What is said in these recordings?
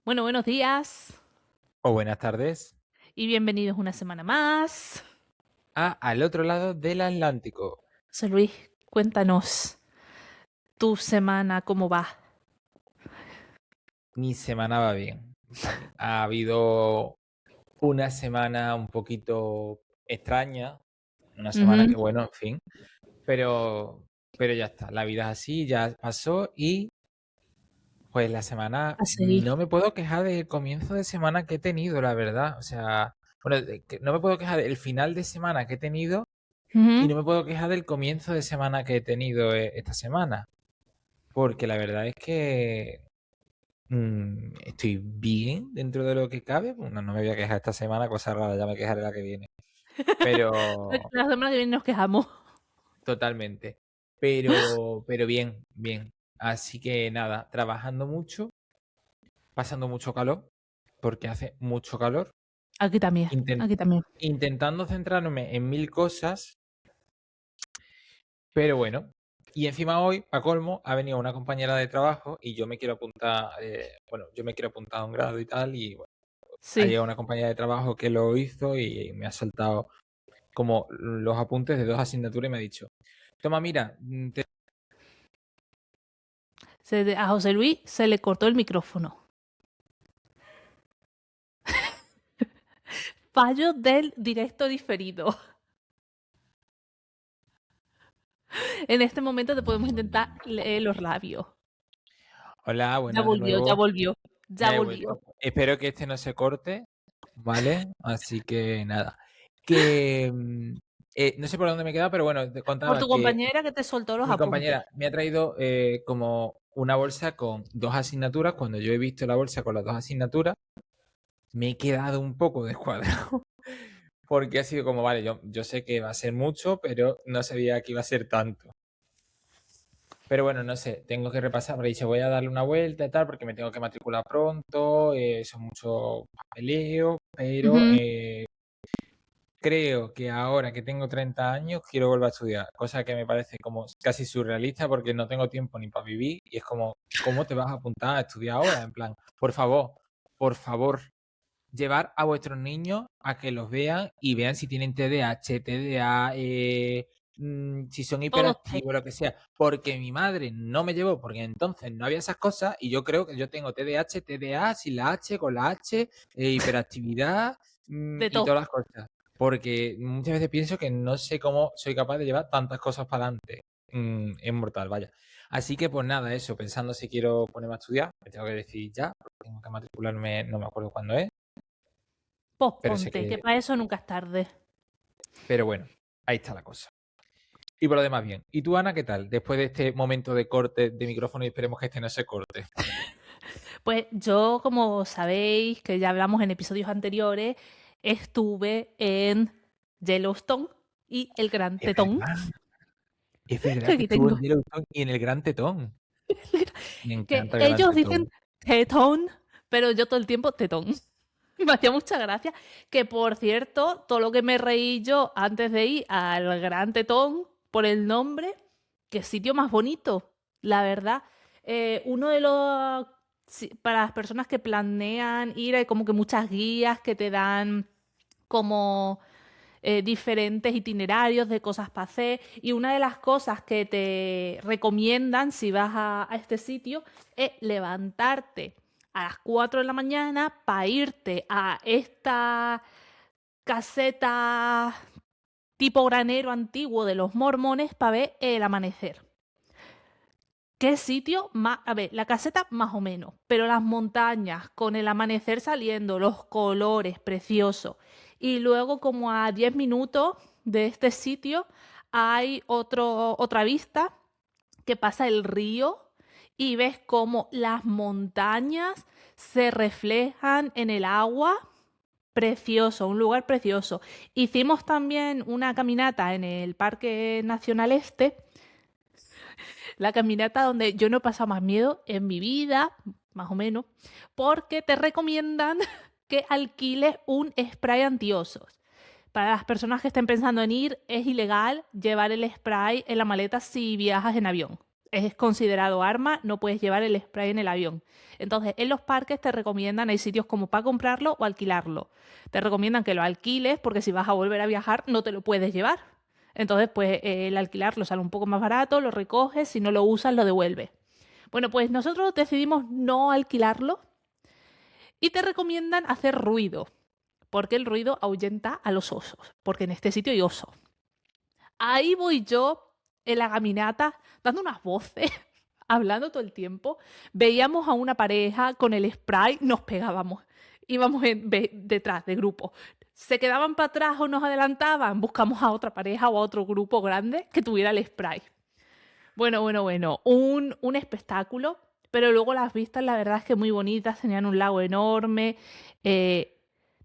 Bueno, buenos días O buenas tardes, y bienvenidos una semana más. al otro lado del Atlántico. José Luis, cuéntanos tu semana, ¿cómo va? Mi semana va bien, ¿vale? Ha habido una semana un poquito extraña, una semana Ujú. que, bueno, en fin, pero ya está, la vida es así, ya pasó y pues la semana, A seguir. no me puedo quejar del comienzo de semana que he tenido, la verdad. O sea, bueno, no me puedo quejar del final de semana que he tenido y Ujú. no me puedo quejar del comienzo de semana que he tenido esta semana, porque la verdad es que estoy bien dentro de lo que cabe. Bueno, no me voy a quejar esta semana, cosa rara, ya me quejaré la que viene. Pero La semana que viene nos quejamos. totalmente. Pero bien, bien. Así que nada, trabajando mucho, pasando mucho calor, porque hace mucho calor, Aquí también, inten- aquí también. intentando centrarme en mil cosas, pero bueno. Y encima hoy, a colmo, ha venido una compañera de trabajo y yo me quiero apuntar, bueno, yo me quiero apuntar a un grado y tal, y bueno, ha Sí, llegado una compañera de trabajo que lo hizo y me ha saltado como los apuntes de dos asignaturas y me ha dicho, toma, mira, a José Luis se le cortó el micrófono. Fallo del directo diferido. En este momento te podemos intentar leer los labios. hola, Ya buenas de volvió, ya nuevo, volvió, ya ya he volvió. vuelto. Espero que este no se corte, ¿vale? Así que nada, que no sé por dónde me he quedado, pero bueno, te Por contaba tu que compañera que te soltó los mi apuntes. compañera me ha traído como una bolsa con dos asignaturas. Cuando yo he visto la bolsa con las dos asignaturas, me he quedado un poco descuadrado. Porque ha sido como, vale, yo sé que va a ser mucho, pero no sabía que iba a ser tanto. Pero bueno, no sé, tengo que repasar, porque dicho, voy a darle una vuelta y tal, porque me tengo que matricular pronto, son muchos papeleos, pero Ujú. creo que ahora que tengo 30 años quiero volver a estudiar, cosa que me parece como casi surrealista porque no tengo tiempo ni para vivir y es como, ¿cómo te vas a apuntar a estudiar ahora? En plan, por favor, llevar a vuestros niños a que los vean y vean si tienen TDAH, TDA, si son Todos hiperactivos, lo que sea. Porque mi madre no me llevó, porque entonces no había esas cosas y yo creo que yo tengo TDAH, TDA, sin la H, con la H, hiperactividad de y todo. todas las cosas. Porque muchas veces pienso que no sé cómo soy capaz de llevar tantas cosas para adelante. Es mortal, vaya. Así que pues nada, eso, pensando si quiero ponerme a estudiar, me tengo que decir ya, porque tengo que matricularme, no me acuerdo cuándo es, pero sé Posponte, que que, para eso nunca es tarde. pero bueno, ahí está la cosa. Y por lo demás, bien. ¿Y tú, Ana, qué tal? Después de este momento de corte de micrófono y esperemos que este no se corte. Pues yo, como sabéis, que ya hablamos en episodios anteriores, estuve en Yellowstone y el Gran Es Tetón, verdad, es que verdad que aquí estuvo en tengo. Yellowstone y en el Gran Tetón. Me Que encanta el Gran ellos dicen Tetón. tetón, pero yo todo el tiempo tetón. Me hacía mucha gracia. Que por cierto, todo lo que me reí yo antes de ir al Gran Tetón por el nombre, qué sitio más bonito, la verdad. Uno de los. Para las personas que planean ir, hay como que muchas guías que te dan como diferentes itinerarios de cosas para hacer. Y una de las cosas que te recomiendan si vas a este sitio es levantarte a las 4 de la mañana para irte a esta caseta tipo granero antiguo de los mormones para ver el amanecer. ¿Qué sitio más? A ver, la caseta más o menos, pero las montañas con el amanecer saliendo, los colores preciosos. Y luego como a 10 minutos de este sitio hay otra vista que pasa el río y ves cómo las montañas se reflejan en el agua. Precioso, un lugar precioso. Hicimos también una caminata en el Parque Nacional Este, la caminata donde yo no he pasado más miedo en mi vida, más o menos, porque te recomiendan que alquiles un spray antiosos. Para las personas que estén pensando en ir, es ilegal llevar el spray en la maleta si viajas en avión. es considerado arma, no puedes llevar el spray en el avión. Entonces, en los parques te recomiendan, hay sitios como para comprarlo o alquilarlo. Te recomiendan que lo alquiles porque si vas a volver a viajar no te lo puedes llevar. Entonces, pues el alquilarlo sale un poco más barato, lo recoges, si no lo usas lo devuelves. Bueno, pues nosotros decidimos no alquilarlo y te recomiendan hacer ruido, porque el ruido ahuyenta a los osos, porque en este sitio hay osos. Ahí voy yo en la caminata dando unas voces, hablando todo el tiempo. Veíamos a una pareja con el spray, nos pegábamos. Íbamos detrás de grupo. Se quedaban para atrás o nos adelantaban, buscamos a otra pareja o a otro grupo grande que tuviera el spray. Bueno, un espectáculo, pero luego las vistas la verdad es que muy bonitas, tenían un lago enorme.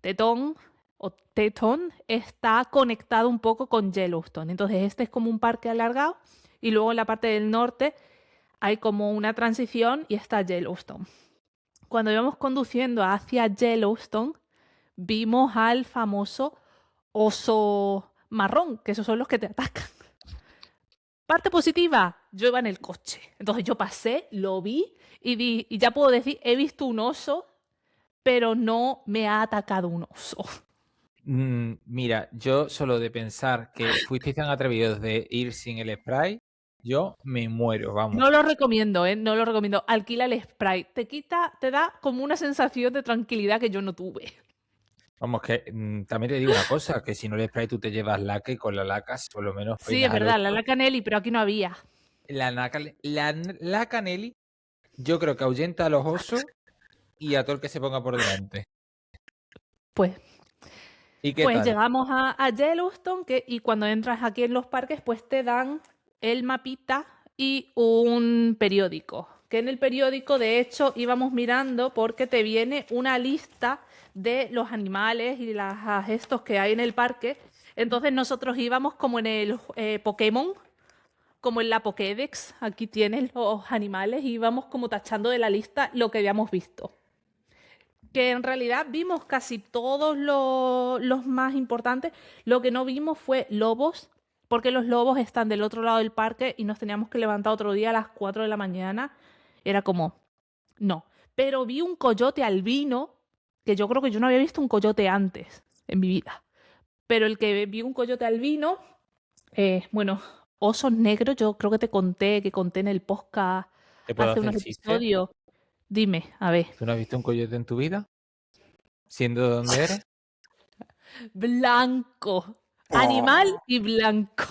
Tetón o Teton está conectado un poco con Yellowstone. Entonces este es como un parque alargado y luego en la parte del norte hay como una transición y está Yellowstone. Cuando íbamos conduciendo hacia Yellowstone, vimos al famoso oso marrón, que esos son los que te atacan. Parte positiva, yo iba en el coche. Entonces yo pasé, lo vi y ya puedo decir, he visto un oso, pero no me ha atacado un oso. Mira, yo solo de pensar que fuisteis tan atrevidos de ir sin el spray, yo me muero, vamos. No lo recomiendo, ¿eh? No lo recomiendo. Alquila el spray. Te da como una sensación de tranquilidad que yo no tuve. Vamos, que también te digo una cosa, que si no el spray tú te llevas laca y con la laca por lo menos Sí, es peinas al verdad, la oso. laca Nelly, pero aquí no había. La Canelli, yo creo que ahuyenta a los osos y a todo el que se ponga por delante. Pues ¿Y qué tal? llegamos a Yellowstone y cuando entras aquí en los parques, pues te dan el mapita y un periódico. Que en el periódico, de hecho, íbamos mirando porque te viene una lista de los animales y las gestos que hay en el parque. Entonces nosotros íbamos como en el Pokémon, como en la Pokédex. Aquí tienes los animales y íbamos como tachando de la lista lo que habíamos visto. Que en realidad vimos casi todos los más importantes. Lo que no vimos fue lobos, porque los lobos están del otro lado del parque y nos teníamos que levantar otro día a las 4 de la mañana. Era como, no. Pero vi un coyote albino, que yo creo que yo no había visto un coyote antes en mi vida. Pero el que vi un coyote albino, bueno, osos negros, yo creo que que conté en el podcast ¿Te puedo hace hacer unos el chiste? episodios. Dime, a ver. ¿Tú no has visto un coyote en tu vida? ¿Siendo de dónde eres? Blanco. Animal y blanco.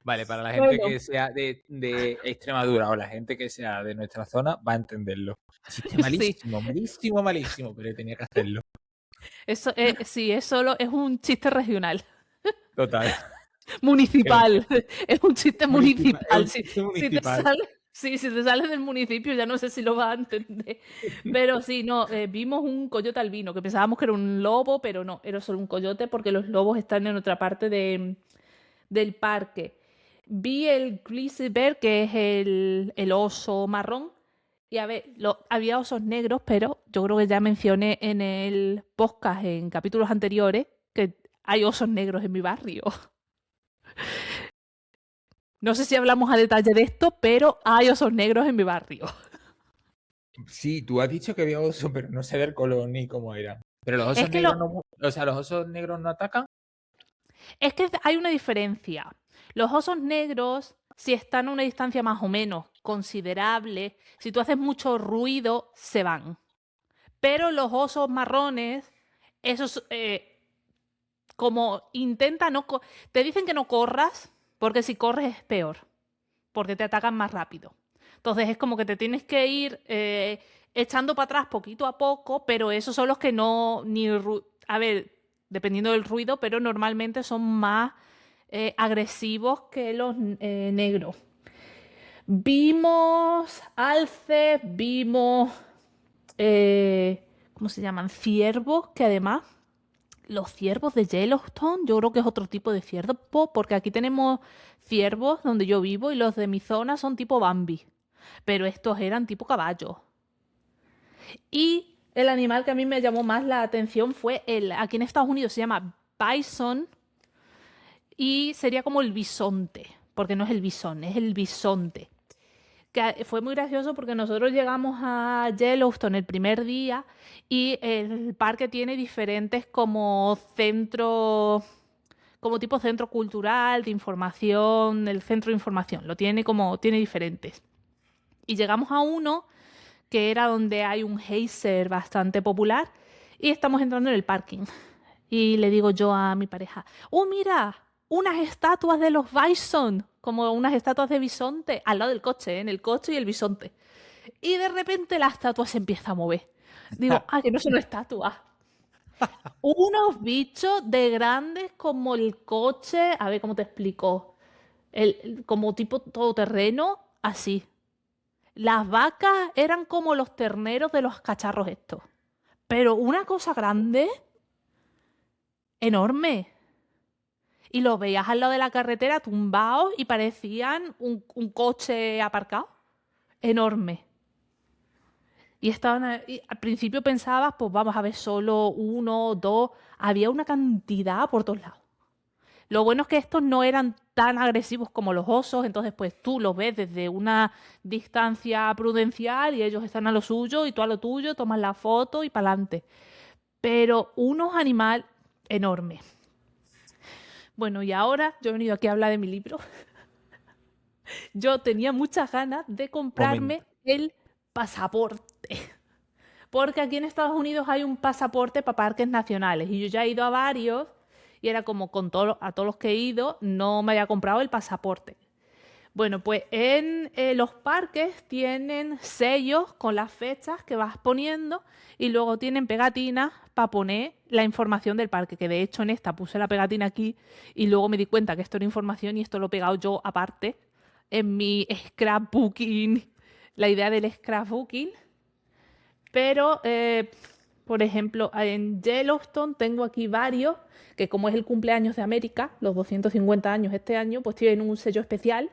Vale, para la gente Bueno, que sea de Extremadura o la gente que sea de nuestra zona va a entenderlo. Chiste sí. malísimo, malísimo, malísimo, pero tenía que hacerlo. Eso sí, es un chiste regional. Total. Municipal. Es un chiste Municipal, es municipal. un chiste Si te municipal. sale, sí, si te sales del municipio ya no sé si lo vas a entender. Pero sí, no, vimos un coyote albino, que pensábamos que era un lobo, pero no, era solo un coyote porque los lobos están en otra parte del parque. Vi el grizzly bear, que es el oso marrón. Y a ver, había osos negros, pero yo creo que ya mencioné en el podcast en capítulos anteriores que hay osos negros en mi barrio. No sé si hablamos a detalle de esto, pero hay osos negros en mi barrio. Sí, tú has dicho que había oso, pero no sé el color ni cómo era. Pero los Es osos que, negros no, o sea, los osos negros no atacan. es que hay una diferencia. Los osos negros, si están a una distancia más o menos considerable, si tú haces mucho ruido, se van. Pero los osos marrones, esos, como intenta no... Te dicen que no corras, porque si corres es peor, porque te atacan más rápido. Entonces es como que te tienes que ir echando para atrás poquito a poco, pero esos son los que no... A ver, dependiendo del ruido, pero normalmente son más agresivos que los negros. Vimos alces, vimos... ¿cómo se llaman? Ciervos, que además los ciervos de Yellowstone, yo creo que es otro tipo de ciervo, porque aquí tenemos ciervos donde yo vivo y los de mi zona son tipo Bambi, pero estos eran tipo caballos. Y el animal que a mí me llamó más la atención fue aquí en Estados Unidos se llama bison y sería como el bisonte, porque no es el bisón, es el bisonte. Que fue muy gracioso porque nosotros llegamos a Yellowstone el primer día y el parque tiene diferentes como centros, como tipo centro cultural, de información, el centro de información, lo tiene como, tiene diferentes. Y llegamos a uno que era donde hay un geyser bastante popular y estamos entrando en el parking. Y le digo yo a mi pareja, ¡oh, mira! Unas estatuas de los bison, como unas estatuas de bisonte, al lado del coche, ¿eh? En el coche y el bisonte. Y de repente la estatua se empieza a mover. Digo, ah, que no son estatuas. Unos bichos de grandes como el coche, a ver cómo te explico, como tipo todoterreno, así. Las vacas eran como los terneros de los cacharros estos. Pero una cosa grande, enorme. Y los veías al lado de la carretera tumbados y parecían un coche aparcado. Enorme. Y estaban y al principio pensabas, pues vamos a ver solo uno, dos. Había una cantidad por todos lados. Lo bueno es que estos no eran tan agresivos como los osos, entonces pues tú los ves desde una distancia prudencial y ellos están a lo suyo y tú a lo tuyo, tomas la foto y para adelante. Pero unos animales enormes. Bueno, y ahora yo he venido aquí a hablar de mi libro. Yo tenía muchas ganas de comprarme Momento. el pasaporte. Porque aquí en Estados Unidos hay un pasaporte para parques nacionales y yo ya he ido a varios y era como con a todos los que he ido no me había comprado el pasaporte. Bueno, pues en los parques tienen sellos con las fechas que vas poniendo y luego tienen pegatinas para poner la información del parque, que de hecho en esta puse la pegatina aquí y luego me di cuenta que esto era información y esto lo he pegado yo aparte en mi scrapbooking, la idea del scrapbooking. Pero, por ejemplo, en Yellowstone tengo aquí varios que como es el cumpleaños de América, los 250 años este año, pues tienen un sello especial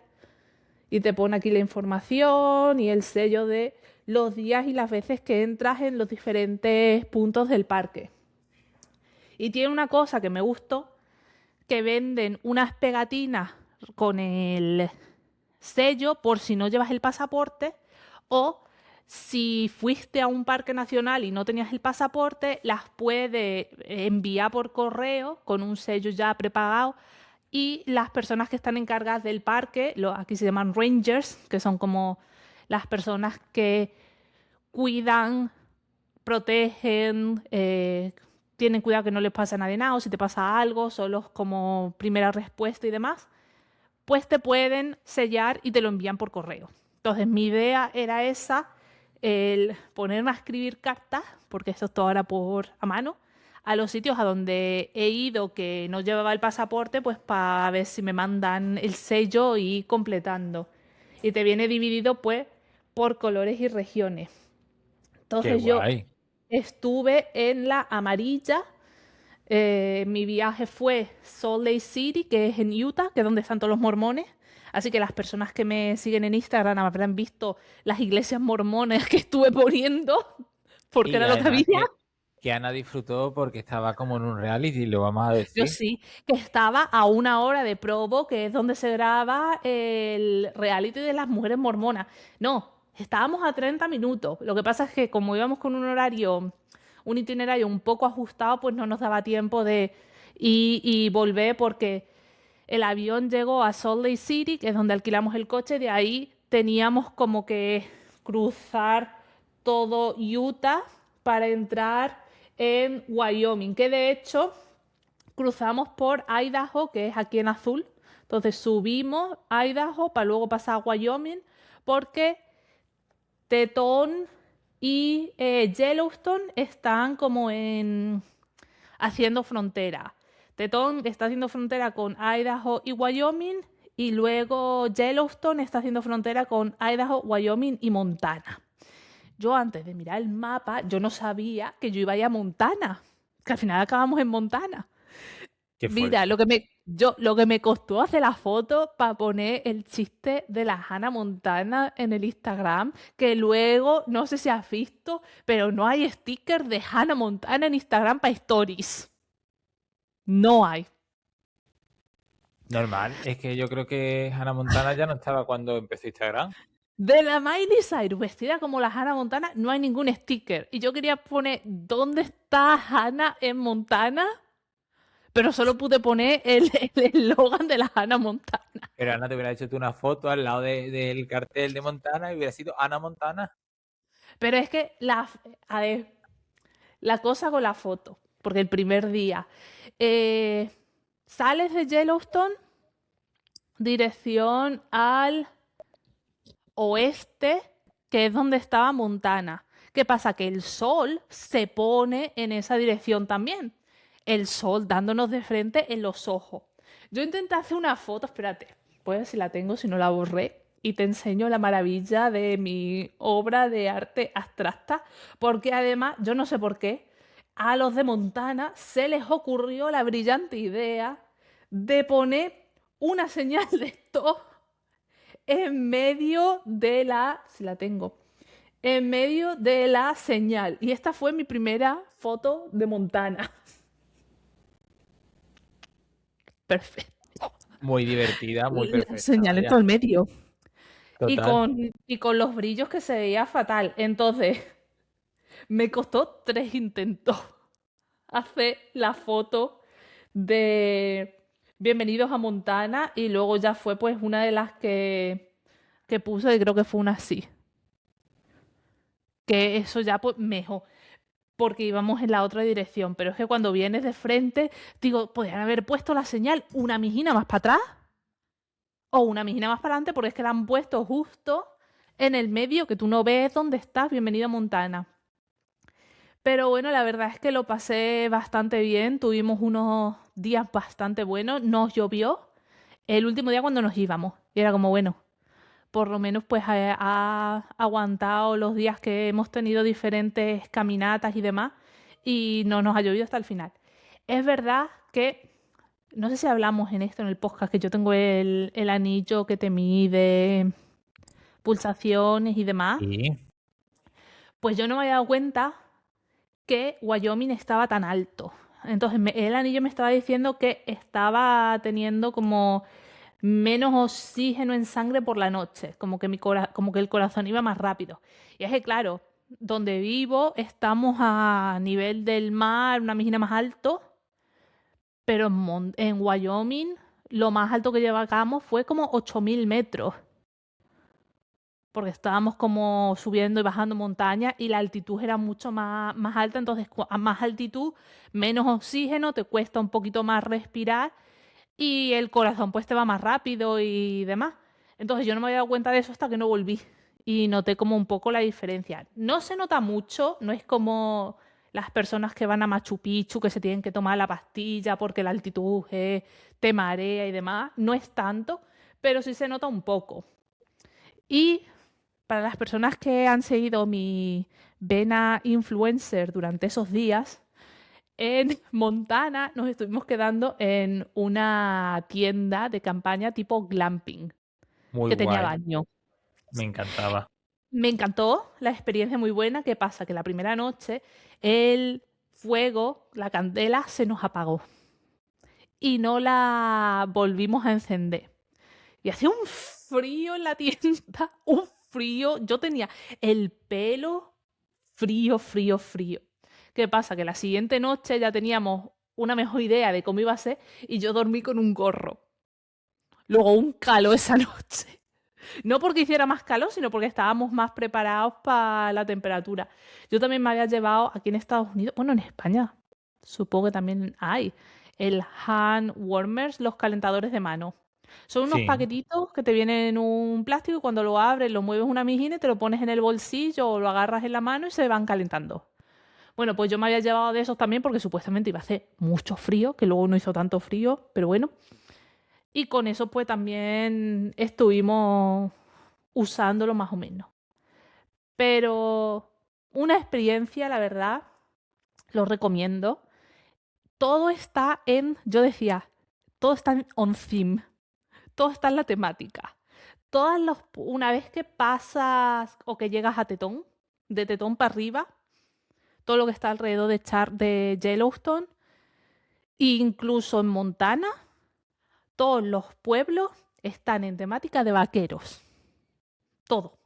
y te pone aquí la información y el sello de los días y las veces que entras en los diferentes puntos del parque. Y tiene una cosa que me gustó, que venden unas pegatinas con el sello por si no llevas el pasaporte o si fuiste a un parque nacional y no tenías el pasaporte, las puedes enviar por correo con un sello ya prepagado y las personas que están encargadas del parque, aquí se llaman rangers, que son como las personas que cuidan, protegen, tienen cuidado que no les pase nada de nada o si te pasa algo, solo como primera respuesta y demás, pues te pueden sellar y te lo envían por correo. Entonces mi idea era esa, el ponerme a escribir cartas, porque esto es todo ahora por a mano, a los sitios a donde he ido que no llevaba el pasaporte, pues para ver si me mandan el sello y completando. Y te viene dividido pues por colores y regiones. Qué Entonces yo guay. estuve en la amarilla. Mi viaje fue Salt Lake City, que es en Utah, que es donde están todos los mormones. Así que las personas que me siguen en Instagram habrán visto las iglesias mormonas que estuve poniendo, porque Y era lo que además había. que Ana disfrutó porque estaba como en un reality, lo vamos a Yo decir. sí, que estaba a una hora de Provo, que es donde se graba el reality de las mujeres mormonas. No, estábamos a 30 minutos. Lo que pasa es que como íbamos con un horario, un itinerario un poco ajustado, pues no nos daba tiempo de ir y volver porque el avión llegó a Salt Lake City, que es donde alquilamos el coche, de ahí teníamos como que cruzar todo Utah para entrar en Wyoming, que de hecho cruzamos por Idaho, que es aquí en azul. Entonces subimos a Idaho para luego pasar a Wyoming, porque Teton y Yellowstone están como en haciendo frontera. Teton está haciendo frontera con Idaho y Wyoming y luego Yellowstone está haciendo frontera con Idaho, Wyoming y Montana. Yo antes de mirar el mapa, yo no sabía que yo iba a ir a Montana, que al final acabamos en Montana. Qué Mira, fuerte. lo que me costó hacer la foto para poner el chiste de la Hannah Montana en el Instagram, que luego, no sé si has visto, pero no hay sticker de Hannah Montana en Instagram para stories. No hay. Normal, es que yo creo que Hannah Montana ya no estaba cuando empezó Instagram. De la Miley Cyrus vestida como la Hannah Montana no hay ningún sticker. Y yo quería poner ¿dónde está Hannah en Montana? Pero solo pude poner el eslogan de la Hannah Montana. Pero Ana, te hubiera hecho tú una foto al lado del cartel de Montana y hubiera sido Ana Montana. Pero es que a ver, la cosa con la foto, porque el primer día eh, sales de Yellowstone, dirección al oeste, que es donde estaba Montana. ¿Qué pasa? Que el sol se pone en esa dirección también. El sol dándonos de frente en los ojos. Yo intenté hacer una foto, espérate, pues ver si la tengo, si no la borré, y te enseño la maravilla de mi obra de arte abstracta, porque además, yo no sé por qué, a los de Montana se les ocurrió la brillante idea de poner una señal de stop en medio de la, si la tengo, en medio de la señal. Y esta fue mi primera foto de Montana. Perfecto. Muy divertida, muy La perfecta, señal en vaya. todo el medio. Y Total. con los brillos que se veía fatal. Entonces, me costó 3 intentos hacer la foto de Bienvenidos a Montana y luego ya fue pues una de las que puse y creo que fue una así. Que eso ya pues mejor, porque íbamos en la otra dirección. Pero es que cuando vienes de frente, digo, podrían haber puesto la señal una mijina más para atrás o una mijina más para adelante, porque es que la han puesto justo en el medio, que tú no ves dónde estás. Bienvenido a Montana. Pero bueno, la verdad es que lo pasé bastante bien. Tuvimos unos días bastante buenos. Nos llovió el último día cuando nos íbamos. Y era como, bueno, por lo menos pues ha aguantado los días que hemos tenido diferentes caminatas y demás y no nos ha llovido hasta el final. Es verdad que, no sé si hablamos en esto en el podcast, que yo tengo el anillo que te mide pulsaciones y demás, Sí. pues yo no me había dado cuenta que Wyoming estaba tan alto. Entonces el anillo me estaba diciendo que estaba teniendo como menos oxígeno en sangre por la noche, como que, como que el corazón iba más rápido. Y es que, claro, donde vivo estamos a nivel del mar, una mijina más alto, pero en Wyoming lo más alto que llegamos fue como 8.000 metros, porque estábamos como subiendo y bajando montañas y la altitud era mucho más alta, entonces a más altitud, menos oxígeno, te cuesta un poquito más respirar y el corazón pues te va más rápido y demás. Entonces yo no me había dado cuenta de eso hasta que no volví y noté como un poco la diferencia. No se nota mucho, no es como las personas que van a Machu Picchu que se tienen que tomar la pastilla porque la altitud te marea y demás, no es tanto, pero sí se nota un poco. Y para las personas que han seguido mi vena influencer durante esos días, en Montana nos estuvimos quedando en una tienda de campaña tipo glamping, Muy que tenía guay. baño. Me encantaba. Me encantó, la experiencia muy buena. ¿Qué pasa? Que la primera noche el fuego, la candela, se nos apagó y no la volvimos a encender. Y hacía un frío en la tienda, un frío. Yo tenía el pelo frío, frío, frío. ¿Qué pasa? Que la siguiente noche ya teníamos una mejor idea de cómo iba a ser y yo dormí con un gorro. Luego un calor esa noche. No porque hiciera más calor, sino porque estábamos más preparados para la temperatura. Yo también me había llevado aquí en Estados Unidos, bueno, en España, supongo que también hay, el hand warmers, los calentadores de mano. Son unos Sí. paquetitos que te vienen en un plástico y cuando lo abres lo mueves una mijina y te lo pones en el bolsillo o lo agarras en la mano y se van calentando. Bueno, pues yo me había llevado de esos también porque supuestamente iba a hacer mucho frío, que luego no hizo tanto frío, pero bueno. Y con eso pues también estuvimos usándolo más o menos. Pero una experiencia, la verdad, lo recomiendo. Todo está en, yo decía, todo está en on theme, todo está en la temática. Una vez que pasas o que llegas a Tetón, de Tetón para arriba, todo lo que está alrededor de Yellowstone, e incluso en Montana, todos los pueblos están en temática de vaqueros. Todo.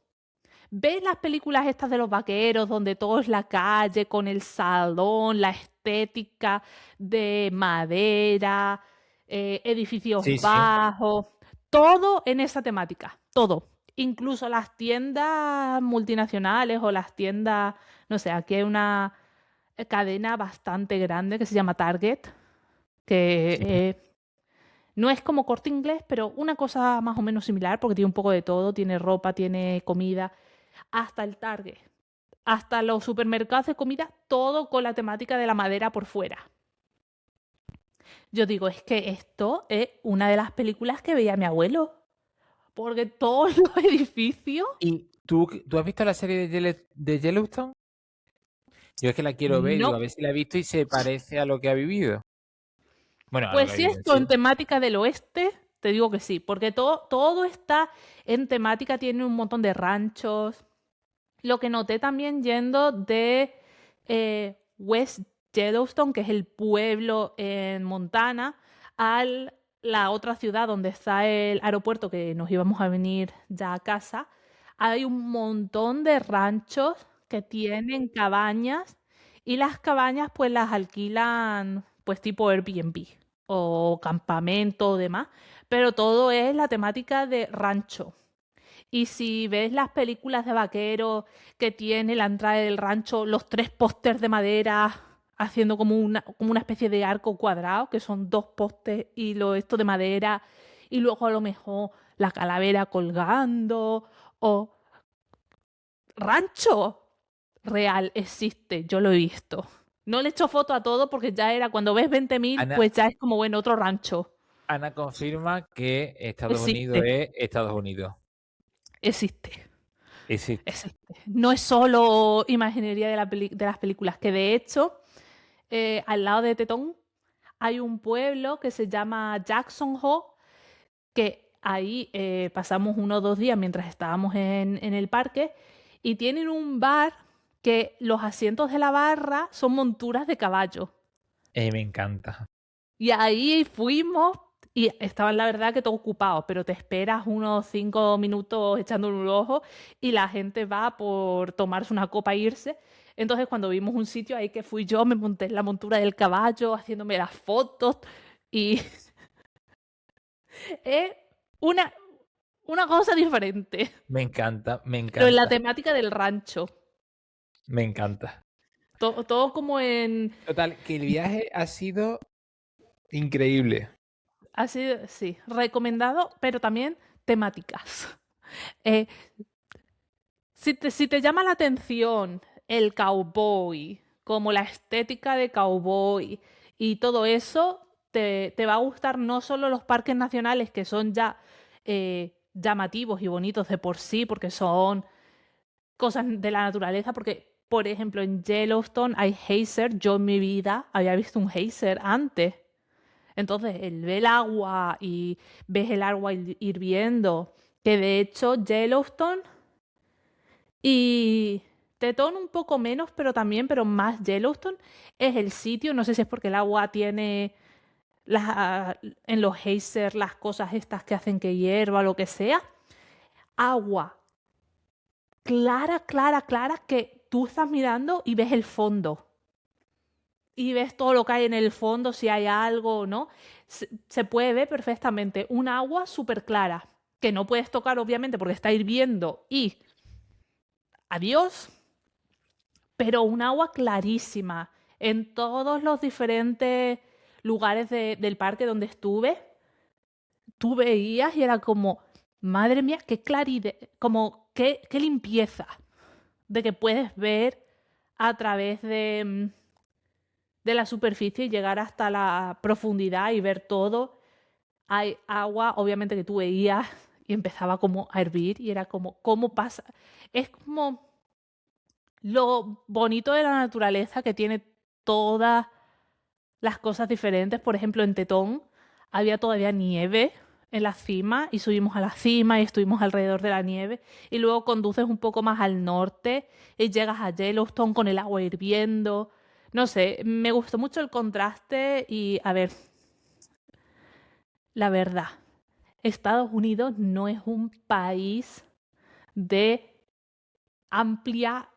¿Ves las películas estas de los vaqueros donde todo es la calle con el salón, la estética de madera, edificios Sí, sí. bajos? Todo en esa temática, todo. Incluso las tiendas multinacionales o las tiendas, no sé, aquí hay una cadena bastante grande que se llama Target, que Sí. no es como Corte Inglés, pero una cosa más o menos similar porque tiene un poco de todo, tiene ropa, tiene comida, hasta el Target, hasta los supermercados de comida, todo con la temática de la madera por fuera. Yo digo, es que esto es una de las películas que veía mi abuelo, porque todos los edificios... ¿Y tú has visto la serie de Yellowstone? Yo es que la quiero ver, digo, a No, ver si la he visto y se parece a lo que ha vivido. Bueno, a lo pues que ha si vivido, esto en sí. temática del oeste, te digo que sí, porque todo está en temática, tiene un montón de ranchos. Lo que noté también yendo de West Yellowstone, que es el pueblo en Montana, a la otra ciudad donde está el aeropuerto, que nos íbamos a venir ya a casa, hay un montón de ranchos que tienen cabañas y las cabañas pues las alquilan pues tipo Airbnb o campamento o demás, pero todo es la temática de rancho. Y si ves las películas de vaqueros que tiene la entrada del rancho, los tres pósters de madera haciendo como una especie de arco cuadrado, que son dos postes y esto de madera, y luego a lo mejor la calavera colgando, o rancho real existe, yo lo he visto. No le echo foto a todo porque ya era, cuando ves 20.000, Ana, pues ya es como, bueno, otro rancho. Ana confirma que Estados Unidos Existe, es Estados Unidos. existe. Existe. Existe. No es solo imaginería de las películas, que de hecho, al lado de Tetón hay un pueblo que se llama Jackson Hole, que ahí pasamos 1 o 2 días mientras estábamos en el parque, y tienen un bar que los asientos de la barra son monturas de caballo. Me encanta. Y ahí fuimos y estaban la verdad que todo ocupado, pero te esperas unos 5 minutos echando un ojo y la gente va por tomarse una copa e irse. Entonces cuando vimos un sitio ahí que fui yo, me monté en la montura del caballo, haciéndome las fotos y es una, una cosa diferente, Me encanta, me pero en la encanta, temática del rancho. me encanta. Todo como en... Total, que el viaje ha sido increíble. Así, sí, recomendado, pero también temáticas. Eh, si te llama la atención el cowboy, como la estética de cowboy y todo eso, te va a gustar no solo los parques nacionales, que son ya llamativos y bonitos de por sí, porque son cosas de la naturaleza, porque, por ejemplo, en Yellowstone hay geyser. Yo en mi vida había visto un geyser antes. Entonces, el ver el agua y ves el agua hirviendo, que de hecho Yellowstone y Tetón un poco menos, pero también, pero más Yellowstone, es el sitio, no sé si es porque el agua tiene en los geysers las cosas estas que hacen que hierva, lo que sea, agua clara, clara, clara, que tú estás mirando y ves el fondo. Y ves todo lo que hay en el fondo, si hay algo o no. Se puede ver perfectamente un agua súper clara, que no puedes tocar obviamente porque está hirviendo y adiós, pero un agua clarísima en todos los diferentes lugares del parque donde estuve. Tú veías y era como, madre mía, qué claridad, como qué limpieza de que puedes ver a través de la superficie y llegar hasta la profundidad y ver todo. Hay agua, obviamente, que tú veías y empezaba como a hervir y era como, ¿cómo pasa? Es como lo bonito de la naturaleza, que tiene todas las cosas diferentes. Por ejemplo, en Tetón había todavía nieve en la cima y subimos a la cima y estuvimos alrededor de la nieve, y luego conduces un poco más al norte y llegas a Yellowstone con el agua hirviendo. No sé, me gustó mucho el contraste y a ver, la verdad, Estados Unidos no es un país de amplia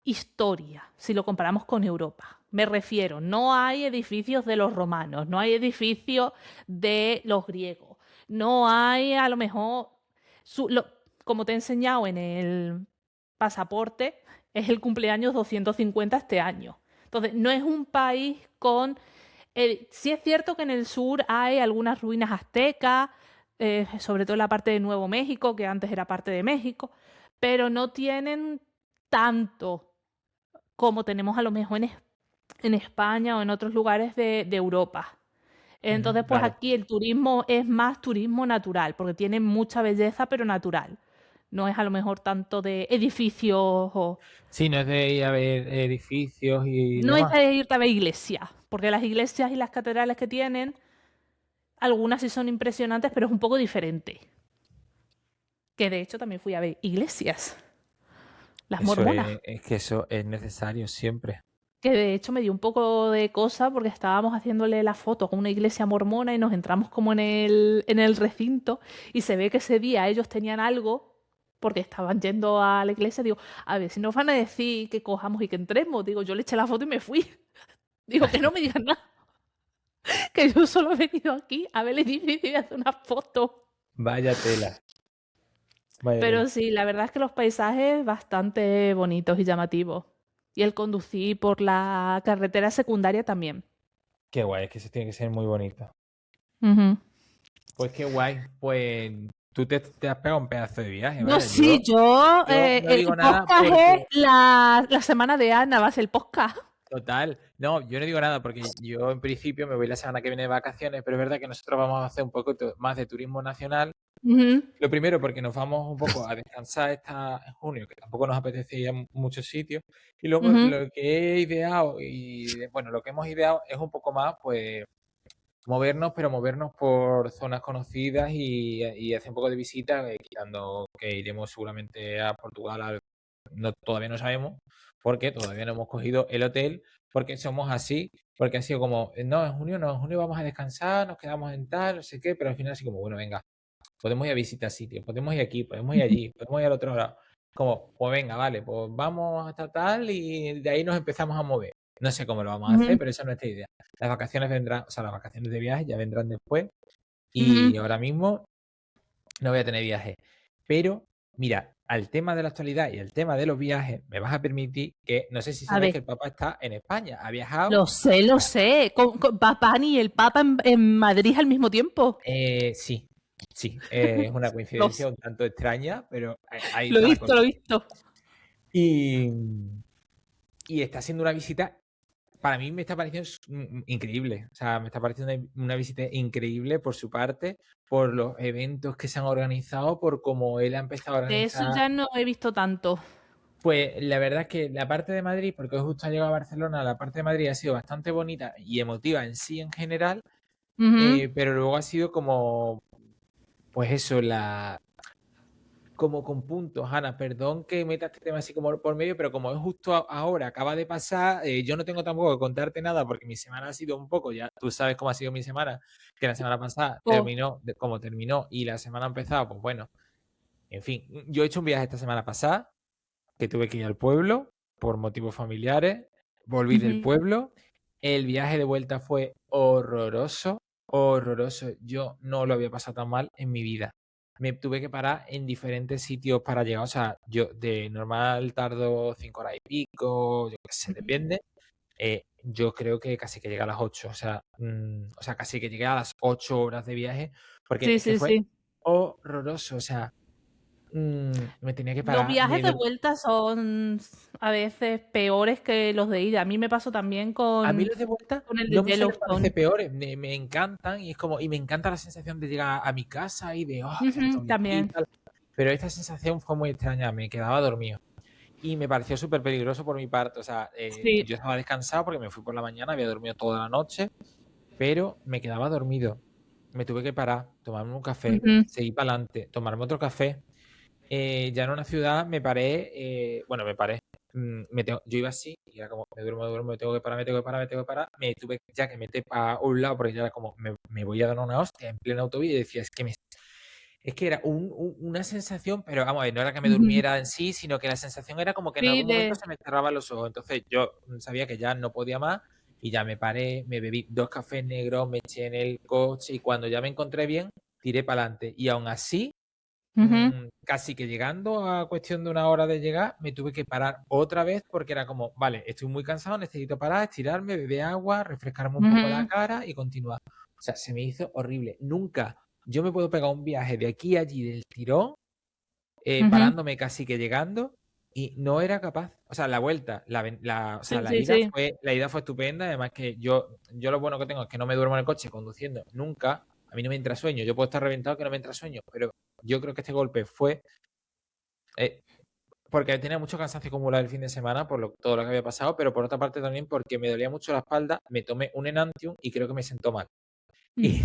historia, si lo comparamos con Europa. Me refiero, no hay edificios de los romanos, no hay edificios de los griegos, no hay a lo mejor, como te he enseñado en el pasaporte, es el cumpleaños 250 este año. Entonces, no es un país con... sí es cierto que en el sur hay algunas ruinas aztecas, sobre todo en la parte de Nuevo México, que antes era parte de México, pero no tienen tanto como tenemos a lo mejor en España o en otros lugares de Europa. Ujú, Entonces, pues claro. aquí el turismo es más turismo natural, porque tiene mucha belleza, pero natural. No es a lo mejor tanto de edificios o... Sí, no es de ir a ver edificios y No es demás. de irte a ver iglesias, porque las iglesias y las catedrales que tienen, algunas sí son impresionantes, pero es un poco diferente. Que de hecho también fui a ver iglesias, las Eso mormonas. es que eso es necesario siempre. Que de hecho me dio un poco de cosa porque estábamos haciéndole la foto con una iglesia mormona y nos entramos como en el recinto y se ve que ese día ellos tenían algo porque estaban yendo a la iglesia. Digo, a ver si nos van a decir que cojamos y que entremos. Digo, yo le eché la foto y me fui. Digo, que no me digan nada, que yo solo he venido aquí a ver el edificio y a hacer una foto. Vaya tela, vaya Pero tela. sí, la verdad es que los paisajes bastante bonitos y llamativos. Y el conducir por la carretera secundaria también. Qué guay, es que eso tiene que ser muy bonito. Ujú. Pues qué guay. Pues tú te has pegado un pedazo de viaje, No, vaya. sí, yo. Yo no El digo nada podcast es porque, la semana de Ana, va a ser el podcast. total, no, yo no digo nada porque yo en principio me voy la semana que viene de vacaciones, pero es verdad que nosotros vamos a hacer un poco más de turismo nacional. Ujú, Lo primero porque nos vamos un poco a descansar en junio, que tampoco nos apetece ir a muchos sitios. Y luego ujú, lo que he ideado bueno, lo que hemos ideado es un poco más, pues movernos, pero movernos por zonas conocidas y hacer un poco de visita, quitando que iremos seguramente a Portugal, todavía no sabemos, porque todavía no hemos cogido el hotel, porque somos así, porque ha sido como, no, en junio vamos a descansar, nos quedamos en tal, no sé qué, pero al final así como, bueno, venga, podemos ir a visitar sitios, podemos ir aquí, podemos ir ujú, allí, podemos ir al otro lado. Como, pues venga, vale, pues vamos hasta tal y de ahí nos empezamos a mover. No sé cómo lo vamos a hacer, ujú, pero esa es nuestra idea. Las vacaciones vendrán, o sea, las vacaciones de viaje ya vendrán después ujú. y ahora mismo no voy a tener viaje. Pero, mira, al tema de la actualidad y al tema de los viajes, me vas a permitir que, no sé si A sabes ver, que el Papa está en España, ha viajado. lo sé, lo sé. Con Papá ni el Papa en Madrid al mismo tiempo. Sí, sí, es una Lo, coincidencia un tanto extraña, pero ahí lo he está la visto, cosa. lo he visto. Y, y está haciendo una visita, para mí me está pareciendo increíble. O sea, me está pareciendo una visita increíble por su parte, por los eventos que se han organizado, por cómo él ha empezado a De eso organizar. ya no he visto tanto. Pues la verdad es que la parte de Madrid, porque justo ha llegado a Barcelona, la parte de Madrid ha sido bastante bonita y emotiva en sí en general, Ujú. pero luego ha sido como, pues eso, como con puntos, Ana, perdón que meta este tema así como por medio, pero como es justo ahora, acaba de pasar, yo no tengo tampoco que contarte nada porque mi semana ha sido un poco, ya tú sabes cómo ha sido mi semana, que la semana pasada Oh, terminó como terminó y la semana ha empezado, pues bueno, en fin, yo he hecho un viaje esta semana pasada, que tuve que ir al pueblo por motivos familiares, volví del ujú. pueblo, el viaje de vuelta fue horroroso, horroroso, yo no lo había pasado tan mal en mi vida. Me tuve que parar en diferentes sitios para llegar, o sea, yo de normal tardo 5 horas y pico, yo qué sé, depende. Yo creo que casi que llegué a las 8, o sea, casi que llegué a las 8 horas de viaje, porque Sí, es que sí, fue sí. horroroso, o sea, me tenía que Los parar, viajes de vuelta son a veces peores que los de ida. A mí me pasó también a mí los de vuelta con el de no me suelen Yellowstone. parecer peores, me encantan y es como, y me encanta la sensación de llegar a mi casa y de, ya Ujú, estoy aquí y también. tal. Pero esta sensación fue muy extraña, me quedaba dormido. Y me pareció súper peligroso por mi parte, o sea, Sí. yo estaba descansado porque me fui por la mañana, había dormido toda la noche, pero me quedaba dormido. Me tuve que parar, tomarme un café, Ujú. seguir para adelante, tomarme otro café. Ya en una ciudad me paré, bueno, me paré. yo iba así y era como, me duermo, me tengo que parar, me tengo que parar, me tengo que parar. Me tuve ya que meter para un lado porque ya era como, me voy a dar una hostia en plena autovía y decía, es que era una sensación, pero vamos a ver, no era que me durmiera en sí, sino que la sensación era como que en Sí, algún momento se me cerraban los ojos. Entonces yo sabía que ya no podía más y ya me paré, me bebí 2 cafés negros, me eché en el coche y cuando ya me encontré bien, tiré para adelante. Y aún así, casi que llegando a cuestión de una hora de llegar, me tuve que parar otra vez porque era como, vale, estoy muy cansado, necesito parar, estirarme, beber agua, refrescarme un poco la cara y continuar. O sea, se me hizo horrible. Nunca yo me puedo pegar un viaje de aquí a allí del tirón, parándome casi que llegando, y no era capaz. O sea, la vuelta, o sea, sí, sí, sí. la ida fue estupenda. Además que yo lo bueno que tengo es que no me duermo en el coche conduciendo nunca. A mí no me entra sueño. Yo puedo estar reventado que no me entra sueño, pero yo creo que este golpe fue eh, porque tenía mucho cansancio acumulado el fin de semana por todo lo que había pasado, pero por otra parte también porque me dolía mucho la espalda, me tomé un Enantium y creo que me sentó mal. Y,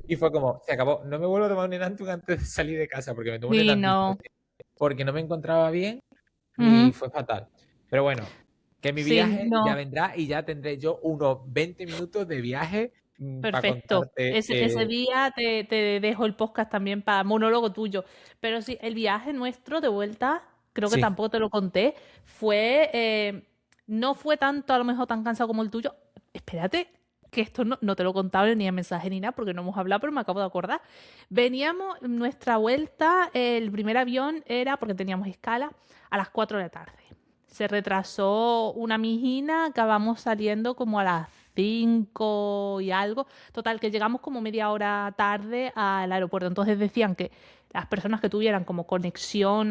y fue como, se acabó. No me vuelvo a tomar un Enantium antes de salir de casa, porque me tomé un Sí, Enantium no. porque no me encontraba bien y Ujú. fue fatal. Pero bueno, que mi Sí, viaje ya no. vendrá y ya tendré yo unos 20 minutos de viaje para Perfecto. contarte. Ese día te dejo el podcast también para monólogo tuyo. Pero sí, el viaje nuestro de vuelta, creo que Sí, tampoco te lo conté, fue, no fue tanto a lo mejor tan cansado como el tuyo. Espérate, que esto no te lo he contado ni en mensaje ni nada porque no hemos hablado, pero me acabo de acordar. Veníamos, nuestra vuelta, el primer avión era, porque teníamos escala, a las 4 de la tarde. Se retrasó una mijina, acabamos saliendo como a las 5 y algo. Total, que llegamos como media hora tarde al aeropuerto. Entonces decían que las personas que tuvieran como conexión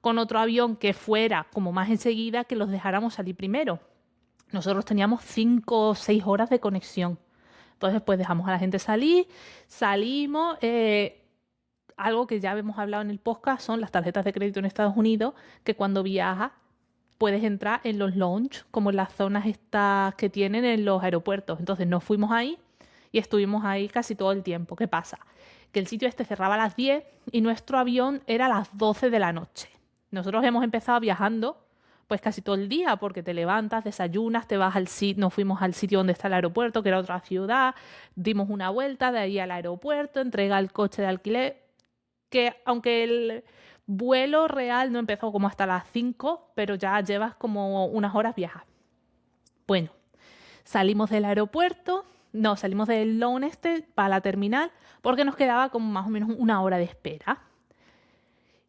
con otro avión que fuera como más enseguida, que los dejáramos salir primero. Nosotros teníamos 5 o 6 horas de conexión. Entonces, pues dejamos a la gente salir, salimos. Algo que ya hemos hablado en el podcast son las tarjetas de crédito en Estados Unidos, que cuando viajas puedes entrar en los lounge, como en las zonas estas que tienen en los aeropuertos. Entonces nos fuimos ahí y estuvimos ahí casi todo el tiempo. ¿Qué pasa? Que el sitio este cerraba a las 10 y nuestro avión era a las 12 de la noche. Nosotros hemos empezado viajando pues casi todo el día porque te levantas, desayunas, te vas al sitio, nos fuimos al sitio donde está el aeropuerto, que era otra ciudad, dimos una vuelta de ahí al aeropuerto, entrega el coche de alquiler, que aunque el vuelo real no empezó como hasta las 5, pero ya llevas como unas horas viajar. Bueno, salimos del aeropuerto, no, salimos del Lone este para la terminal, porque nos quedaba como más o menos una hora de espera.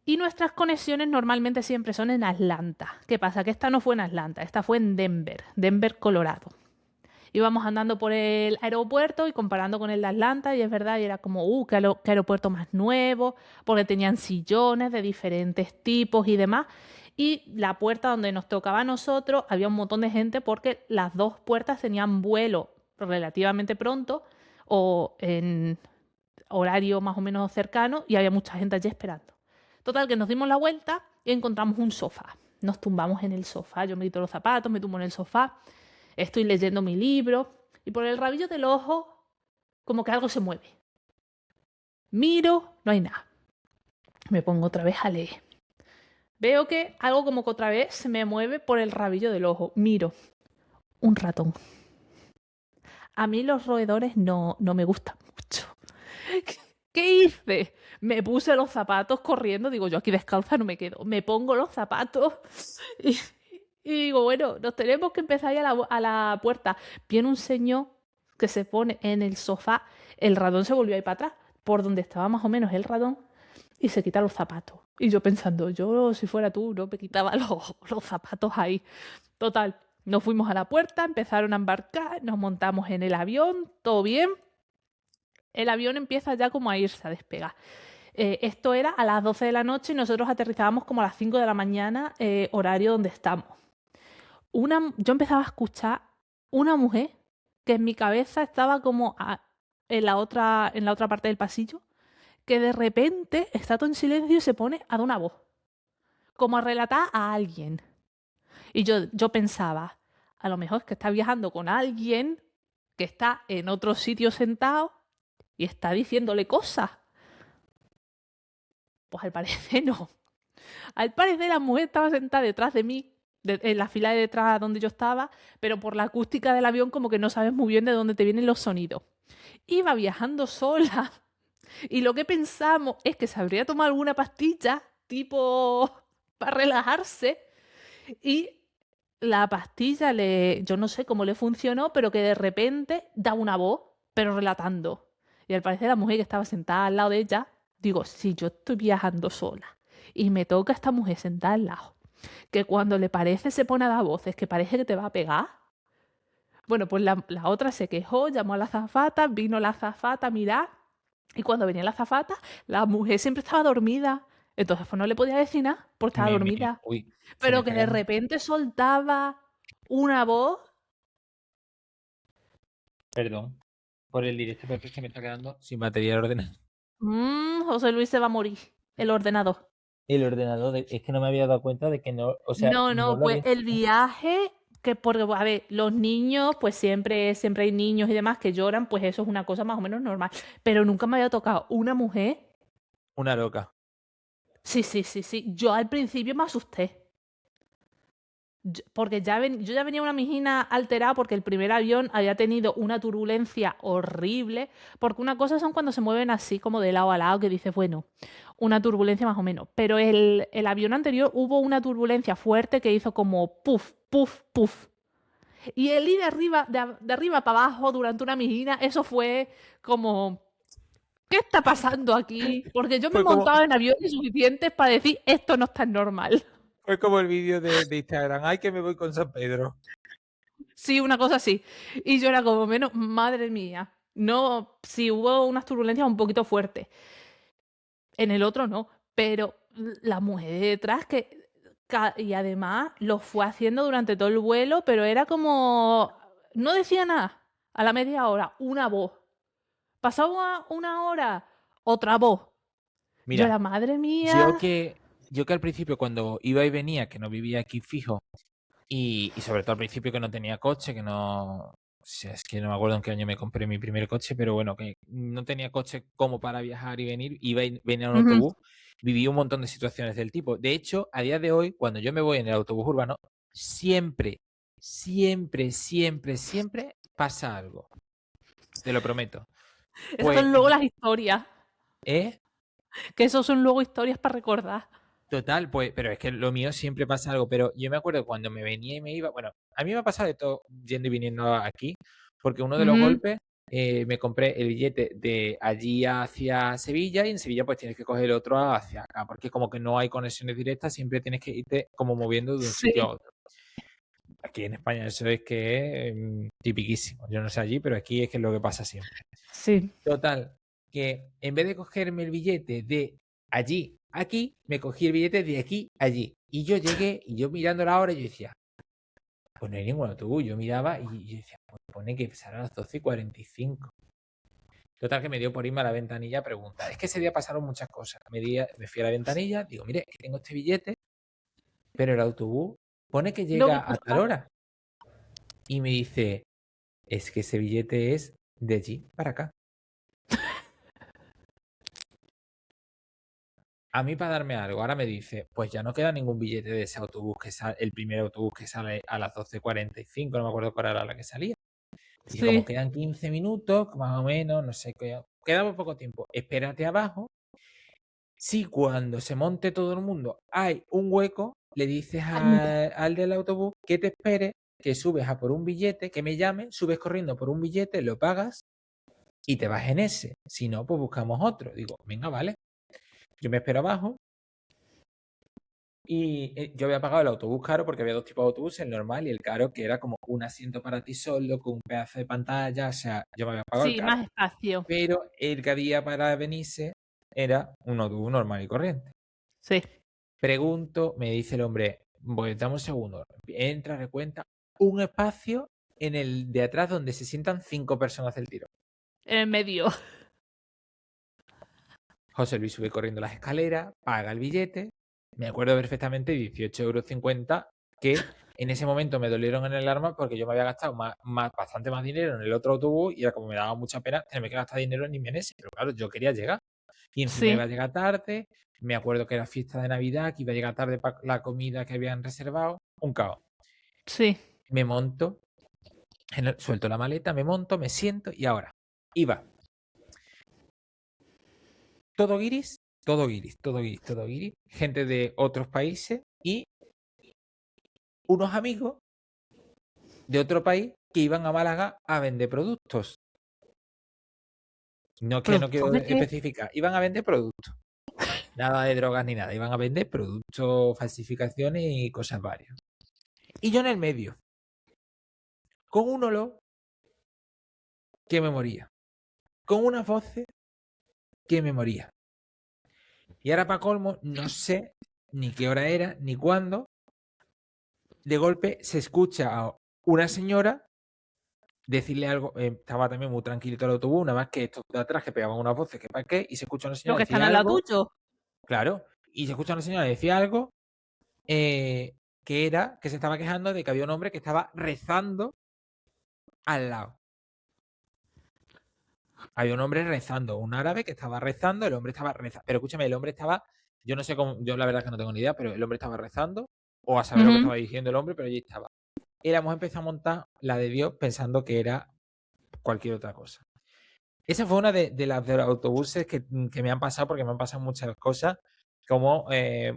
Y nuestras conexiones normalmente siempre son en Atlanta. ¿Qué pasa? Que esta no fue en Atlanta, esta fue en Denver, Colorado. Íbamos andando por el aeropuerto y comparando con el de Atlanta y es verdad, y era como, qué aeropuerto más nuevo, porque tenían sillones de diferentes tipos y demás. Y la puerta donde nos tocaba a nosotros había un montón de gente porque las dos puertas tenían vuelo relativamente pronto o en horario más o menos cercano y había mucha gente allí esperando. Total, que nos dimos la vuelta y encontramos un sofá. Nos tumbamos en el sofá, yo me quito los zapatos, me tumbo en el sofá. Estoy leyendo mi libro y por el rabillo del ojo, como que algo se mueve. Miro, no hay nada. Me pongo otra vez a leer. Veo que algo como que otra vez se me mueve por el rabillo del ojo. Miro, un ratón. A mí los roedores no me gustan mucho. ¿Qué hice? Me puse los zapatos corriendo. Digo, yo aquí descalza no me quedo. Me pongo los zapatos y, y digo, bueno, nos tenemos que empezar a ir a la puerta. Viene un señor que se pone en el sofá. El ratón se volvió a ir para atrás, por donde estaba más o menos el ratón, y se quita los zapatos. Y yo pensando, yo si fuera tú, no me quitaba los zapatos ahí. Total, nos fuimos a la puerta, empezaron a embarcar, nos montamos en el avión, todo bien. El avión empieza ya como a irse, a despegar. Esto era a las 12 de la noche y nosotros aterrizábamos como a las 5 de la mañana, horario donde estamos. Yo empezaba a escuchar una mujer que en mi cabeza estaba como en la otra parte del pasillo, que de repente está todo en silencio y se pone a dar una voz, como a relatar a alguien. Y yo pensaba, a lo mejor es que está viajando con alguien que está en otro sitio sentado y está diciéndole cosas. Pues al parecer no. Al parecer la mujer estaba sentada detrás de mí en la fila de detrás donde yo estaba, pero por la acústica del avión como que no sabes muy bien de dónde te vienen los sonidos. Iba viajando sola y lo que pensamos es que se habría tomado alguna pastilla, tipo para relajarse, y la pastilla yo no sé cómo le funcionó, pero que de repente da una voz, pero relatando. Y al parecer la mujer que estaba sentada al lado de ella, digo, si yo estoy viajando sola y me toca esta mujer sentada al lado, que cuando le parece se pone a dar voces, que parece que te va a pegar. Bueno, pues la otra se quejó, llamó a la azafata, vino la azafata a mirar, y cuando venía la azafata, la mujer siempre estaba dormida. Entonces, pues no le podía decir nada, porque estaba dormida. Uy, se me Pero está que de quedando repente soltaba una voz. Perdón por el directo, pero es que se me está quedando sin batería el ordenador. José Luis se va a morir. El ordenador. El ordenador, es que no me había dado cuenta de que no, o sea, No, no no, lo pues había. el viaje, que porque, a ver, los niños, pues siempre hay niños y demás que lloran, pues eso es una cosa más o menos normal. Pero nunca me había tocado una mujer. Una loca. Sí, sí, sí, sí. Yo al principio me asusté. Porque yo ya venía una mijina alterada porque el primer avión había tenido una turbulencia horrible. Porque una cosa son cuando se mueven así como de lado a lado, que dices, bueno, una turbulencia más o menos. Pero el avión anterior hubo una turbulencia fuerte que hizo como puff, puff, puff. Y el ir de arriba para abajo durante una mijina, eso fue como, ¿qué está pasando aquí? Porque yo me he Fue como, montado en aviones suficientes para decir, esto no está normal. fue como el vídeo de Instagram. Ay, que me voy con San Pedro. Sí, una cosa así. Y yo era como, menos, madre mía. No, sí hubo unas turbulencias un poquito fuertes. En el otro no. Pero la mujer de detrás y además lo fue haciendo durante todo el vuelo, pero era como. No decía nada. A la media hora, una voz. Pasaba una hora, otra voz. Yo Mira, era, madre yo mía. que, yo que al principio cuando iba y venía, que no vivía aquí fijo, y sobre todo al principio que no tenía coche, que no, o sea, es que no me acuerdo en qué año me compré mi primer coche, pero bueno, que no tenía coche como para viajar y venir, iba y venía en Ujú. autobús, viví un montón de situaciones del tipo. De hecho, a día de hoy, cuando yo me voy en el autobús urbano, siempre, siempre, siempre, siempre pasa algo. Te lo prometo. Esas Pues, son luego las historias. ¿eh? Que esos son luego historias para recordar. Total, pues, pero es que lo mío siempre pasa algo. Pero yo me acuerdo cuando me venía y me iba, bueno, a mí me ha pasado de todo yendo y viniendo aquí, porque uno de los Mm, golpes me compré el billete de allí hacia Sevilla y en Sevilla pues tienes que coger el otro hacia acá, porque como que no hay conexiones directas, siempre tienes que irte como moviendo de un sitio sí, a otro. Aquí en España eso es que es tipiquísimo. Yo no sé allí, pero aquí es que es lo que pasa siempre. sí. Total, que en vez de cogerme el billete de allí a aquí, me cogí el billete de aquí a allí. Y yo llegué y yo mirando la hora, yo decía, pues no hay ningún autobús. Yo miraba y yo decía, pues pone que serán las 12:45. Total, que me dio por irme a la ventanilla a preguntar. Es que ese día pasaron muchas cosas. Me fui a la ventanilla, digo, mire, que tengo este billete, pero el autobús pone que No, llega a tal hora. Y me dice, es que ese billete es de allí para acá. A mí para darme algo, ahora me dice, pues ya no queda ningún billete de ese autobús que sale, el primer autobús que sale a las 12:45, no me acuerdo cuál era la que salía. Dice, como sí. quedan 15 minutos, más o menos, no sé qué, queda poco tiempo, espérate abajo. Si cuando se monte todo el mundo hay un hueco, le dices Anda. al del autobús que te espere, que subes a por un billete, que me llame, subes corriendo por un billete, lo pagas y te vas en ese. Si no, pues buscamos otro. Digo, venga, vale. Yo me espero abajo. Y yo había pagado el autobús caro porque había dos tipos de autobús, el normal y el caro, que era como un asiento para ti solo, con un pedazo de pantalla. O sea, yo me había pagado el Sí, caro. más espacio. Pero el que había para venirse era un autobús normal y corriente. Sí. Pregunto, me dice el hombre, pues dame un segundo. Entra, recuenta un espacio en el de atrás donde se sientan 5 personas del tiro. En el medio. José Luis sube corriendo las escaleras, paga el billete. Me acuerdo perfectamente, 18,50 € que en ese momento me dolieron en el arma porque yo me había gastado bastante más dinero en el otro autobús y era como me daba mucha pena tenerme que gastar dinero en irme en ese. Pero claro, yo quería llegar. Y encima iba a Sí, llegar tarde. Me acuerdo que era fiesta de Navidad, que iba a llegar tarde para la comida que habían reservado. Un caos. sí. Me monto, suelto la maleta, me monto, me siento y ahora iba todo guiris, todo guiris, todo guiris, todo guiris, gente de otros países y unos amigos de otro país que iban a Málaga a vender productos. No es que no ¿Productos quiero de qué? especificar, iban a vender productos. Nada de drogas ni nada, iban a vender productos, falsificaciones y cosas varias. Y yo en el medio, con un olor que me moría, con unas voces que me moría. Y ahora para colmo, no sé ni qué hora era, ni cuándo. De golpe se escucha a una señora decirle algo. Estaba también muy tranquilito el autobús, nada más que estos de atrás que pegaban unas voces que para qué. Y se escucha a una Los señora que decir están al lado algo, tuyo. claro. Y se escucha a una señora decir algo eh, que era que se estaba quejando de que había un hombre que estaba rezando al lado. Había un hombre rezando, un árabe que estaba rezando, el hombre estaba rezando. Pero escúchame, el hombre estaba, yo no sé cómo, yo la verdad es que no tengo ni idea, pero el hombre estaba rezando, o a saber lo que Ujú. estaba diciendo el hombre, pero allí estaba. Y la mujer empezó a montar la de Dios pensando que era cualquier otra cosa. Esa fue una de las de los autobuses que me han pasado, porque me han pasado muchas cosas, como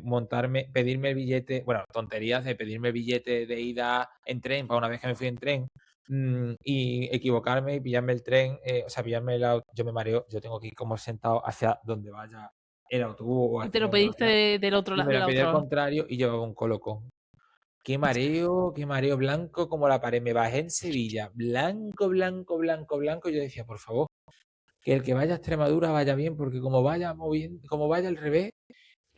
montarme, pedirme el billete, bueno, tonterías de pedirme el billete de ida en tren, para una vez que me fui en tren, y equivocarme y pillarme el tren, o sea, pillarme yo me mareo, yo tengo que ir como sentado hacia donde vaya el autobús o Y te hacia lo donde pediste vaya, del otro y lado, me del la pedí al otro. contrario y llevaba un colocón. Qué mareo blanco como la pared. Me bajé en Sevilla, blanco, blanco, blanco, blanco. Y yo decía, por favor, que el que vaya a Extremadura vaya bien, porque como vaya moviendo, como vaya al revés,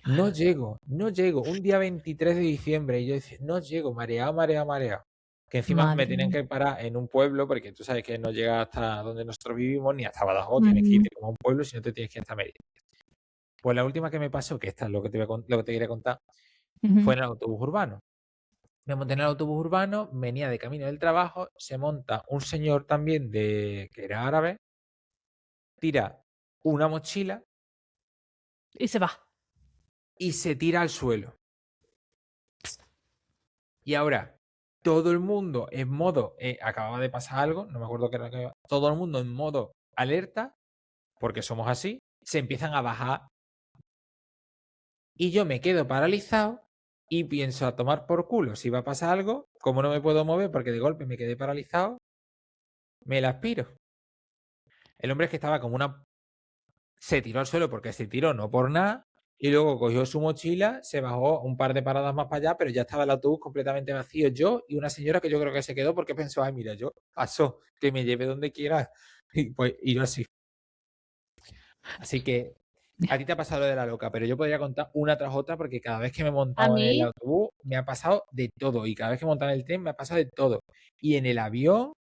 no llego, no llego. Un día 23 de diciembre, y yo decía, no llego, mareado, mareado, mareado. Que encima me Madre tenían mía. que parar en un pueblo, porque tú sabes que no llega hasta donde nosotros vivimos, ni hasta Badajoz, tienes que Ujú, irte como a un pueblo, si no te tienes que ir hasta Mérida. Pues la última que me pasó, que esta es lo que lo que te quería contar, ujú. fue en el autobús urbano. Me monté en el autobús urbano, venía de camino del trabajo, se monta un señor también que era árabe, tira una mochila Y se va. y se tira al suelo. Y ahora todo el mundo en modo, acababa de pasar algo, no me acuerdo qué era todo el mundo en modo alerta, porque somos así, se empiezan a bajar y yo me quedo paralizado y pienso a tomar por culo si va a pasar algo, como no me puedo mover porque de golpe me quedé paralizado, me la aspiro. El hombre es que estaba como una se tiró al suelo porque se tiró, no por nada, y luego cogió su mochila, se bajó un par de paradas más para allá, pero ya estaba el autobús completamente vacío. Yo y una señora que yo creo que se quedó porque pensó, ay, mira, yo paso, que me lleve donde quiera. Y, pues, y yo así. Así que a ti te ha pasado lo de la loca, pero yo podría contar una tras otra porque cada vez que me he A montado en el mí, autobús me ha pasado de todo. Y cada vez que he montado en el tren me ha pasado de todo. Y en el avión,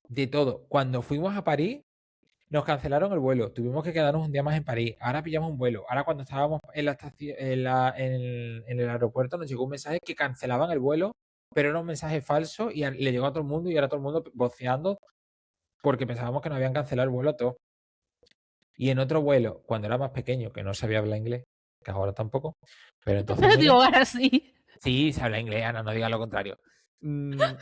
de todo. Cuando fuimos a París, nos cancelaron el vuelo, tuvimos que quedarnos un día más en París. Ahora pillamos un vuelo. Ahora cuando estábamos en la estación, en el aeropuerto nos llegó un mensaje que cancelaban el vuelo, pero era un mensaje falso y le llegó a todo el mundo y ahora todo el mundo voceando porque pensábamos que nos habían cancelado el vuelo a todos. Y en otro vuelo, cuando era más pequeño, que no sabía hablar inglés, que ahora tampoco, pero entonces menos, digo, ahora sí. sí, se habla inglés, Ana, no diga lo contrario.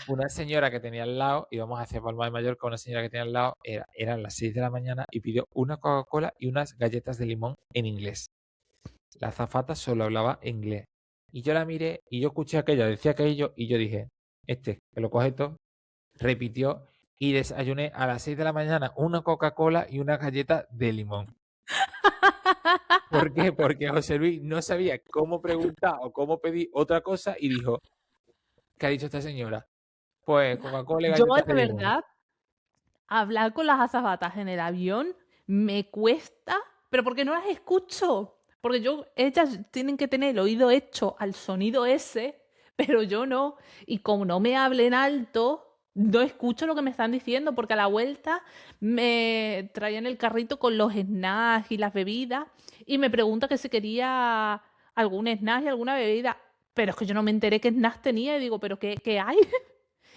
Una señora que tenía al lado, íbamos hacia Palma de Mallorca, una señora que tenía al lado, eran las 6 de la mañana y pidió una Coca-Cola y unas galletas de limón en inglés. La azafata solo hablaba inglés. Y yo la miré y yo escuché aquello, decía aquello y yo dije, que lo coge todo, repitió y desayuné a las 6 de la mañana una Coca-Cola y una galleta de limón. ¿Por qué? Porque José Luis no sabía cómo preguntar o cómo pedir otra cosa y dijo, ¿qué ha dicho esta señora? Pues Coca-Cola y Yo, galletas de de limón. verdad, hablar con las azafatas en el avión me cuesta, pero porque no las escucho. Porque ellas tienen que tener el oído hecho al sonido ese, pero yo no. Y como no me hablen alto, no escucho lo que me están diciendo, porque a la vuelta me traían el carrito con los snacks y las bebidas y me pregunta que si quería algún snack y alguna bebida. Pero es que yo no me enteré qué snacks tenía y digo, ¿pero qué hay?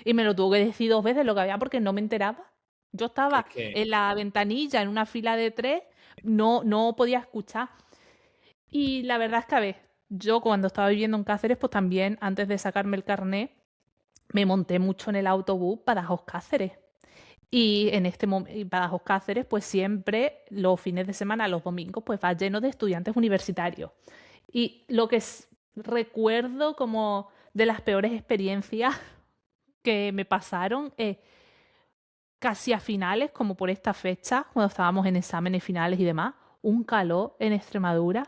Y me lo tuvo que decir dos veces lo que había porque no me enteraba. Yo Que estaba es que, en la ventanilla, en una fila de 3, no podía escuchar. Y la verdad es que, a ver, yo cuando estaba viviendo en Cáceres, pues también antes de sacarme el carnet, me monté mucho en el autobús Badajoz-Cáceres. Y en este momento, Badajoz Cáceres, pues siempre los fines de semana, los domingos, pues va lleno de estudiantes universitarios. Y lo que recuerdo como de las peores experiencias que me pasaron es casi a finales, como por esta fecha, cuando estábamos en exámenes finales y demás, un calor en Extremadura,